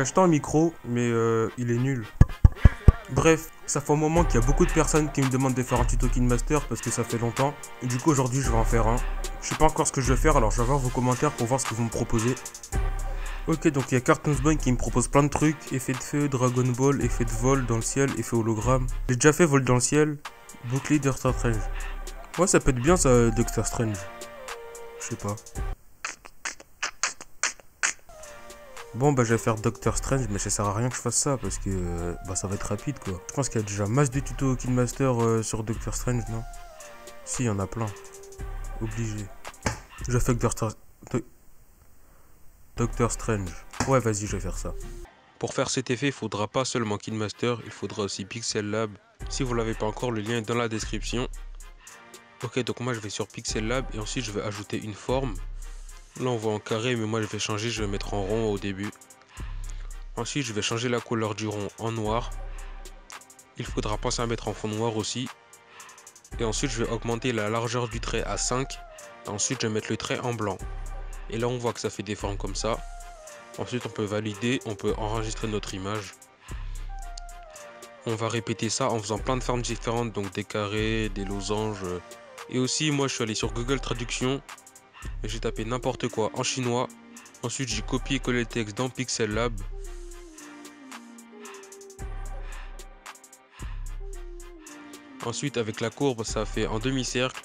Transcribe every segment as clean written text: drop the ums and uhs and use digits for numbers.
J'ai acheté un micro, mais il est nul. Bref, ça fait un moment qu'il y a beaucoup de personnes qui me demandent de faire un tuto KineMaster parce que ça fait longtemps. Et du coup aujourd'hui je vais en faire un. Je sais pas encore ce que je vais faire, alors je vais voir vos commentaires pour voir ce que vous me proposez. Ok, donc il y a Cartoonsboy qui me propose plein de trucs. Effet de feu, Dragon Ball, effet de vol dans le ciel, effet hologramme. J'ai déjà fait vol dans le ciel, bouclier Doctor Strange. Ouais, ça peut être bien ça, Doctor Strange. Je sais pas. Bon bah je vais faire Doctor Strange, mais ça sert à rien que je fasse ça parce que bah ça va être rapide quoi. Je pense qu'il y a déjà masse de tutos KineMaster sur Doctor Strange, non? Si, il y en a plein. Obligé. Je fais que Doctor Strange. Ouais, vas-y, je vais faire ça. Pour faire cet effet, il faudra pas seulement KineMaster, il faudra aussi Pixel Lab. Si vous l'avez pas encore, le lien est dans la description. Ok, donc moi je vais sur Pixel Lab et ensuite je vais ajouter une forme. Là on voit en carré, mais moi je vais changer, je vais mettre en rond au début. Ensuite je vais changer la couleur du rond en noir. Il faudra penser à mettre en fond noir aussi. Et ensuite je vais augmenter la largeur du trait à 5. Ensuite je vais mettre le trait en blanc. Et là on voit que ça fait des formes comme ça. Ensuite on peut valider, on peut enregistrer notre image. On va répéter ça en faisant plein de formes différentes, donc des carrés, des losanges. Et aussi moi je suis allé sur Google Traduction. Et j'ai tapé n'importe quoi en chinois. Ensuite j'ai copié et collé le texte dans Pixel Lab. Ensuite avec la courbe ça fait un demi-cercle.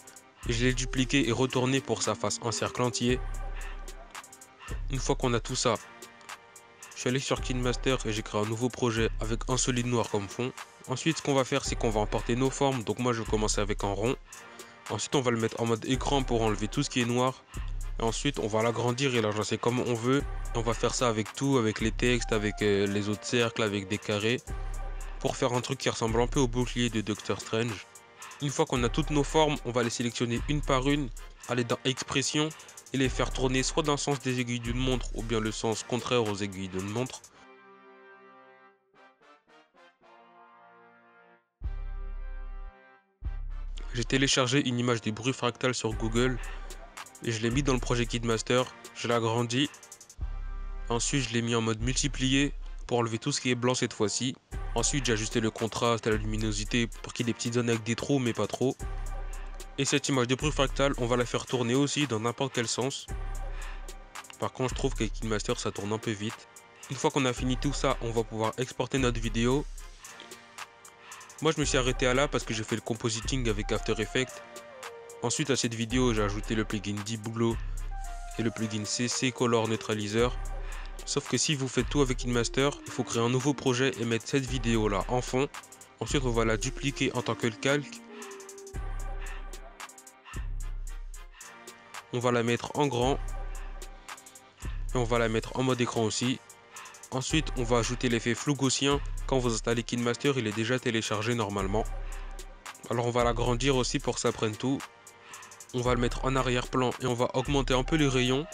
Et je l'ai dupliqué et retourné pour que ça fasse un cercle entier. Une fois qu'on a tout ça, je suis allé sur KineMaster et j'ai créé un nouveau projet avec un solide noir comme fond. Ensuite ce qu'on va faire c'est qu'on va importer nos formes. Donc moi je vais commencer avec un rond. Ensuite on va le mettre en mode écran pour enlever tout ce qui est noir. Et ensuite on va l'agrandir et l'agencer comme on veut. Et on va faire ça avec tout, avec les textes, avec les autres cercles, avec des carrés. Pour faire un truc qui ressemble un peu au bouclier de Doctor Strange. Une fois qu'on a toutes nos formes, on va les sélectionner une par une, aller dans expression et les faire tourner soit dans le sens des aiguilles d'une montre ou bien le sens contraire aux aiguilles d'une montre. J'ai téléchargé une image des bruits fractales sur Google et je l'ai mis dans le projet KineMaster, je l'ai agrandi. Ensuite je l'ai mis en mode multiplié pour enlever tout ce qui est blanc cette fois-ci. Ensuite j'ai ajusté le contraste et la luminosité pour qu'il y ait des petites zones avec des trous mais pas trop. Et cette image de bruit fractal on va la faire tourner aussi dans n'importe quel sens. Par contre je trouve qu'avec KineMaster ça tourne un peu vite. Une fois qu'on a fini tout ça on va pouvoir exporter notre vidéo. Moi je me suis arrêté à là parce que j'ai fait le compositing avec After Effects. Ensuite à cette vidéo j'ai ajouté le plugin Debuglo et le plugin CC Color Neutralizer. Sauf que si vous faites tout avec KineMaster, il faut créer un nouveau projet et mettre cette vidéo là en fond. Ensuite on va la dupliquer en tant que calque. On va la mettre en grand. Et on va la mettre en mode écran aussi. Ensuite on va ajouter l'effet flou gaussien. Quand vous installez KineMaster il est déjà téléchargé normalement. Alors on va l'agrandir aussi pour que ça prenne tout. On va le mettre en arrière-plan et on va augmenter un peu les rayons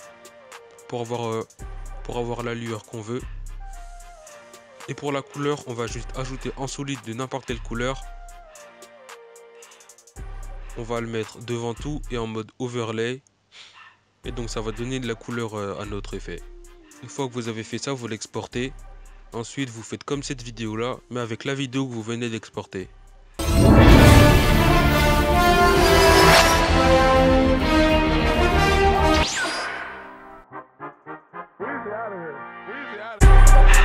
pour avoir la lueur qu'on veut. Et pour la couleur on va juste ajouter en solide de n'importe quelle couleur. On va le mettre devant tout et en mode overlay. Et donc ça va donner de la couleur à notre effet. Une fois que vous avez fait ça vous l'exportez. Ensuite vous faites comme cette vidéo là mais avec la vidéo que vous venez d'exporter. Weezy out of here. Weezy out of here.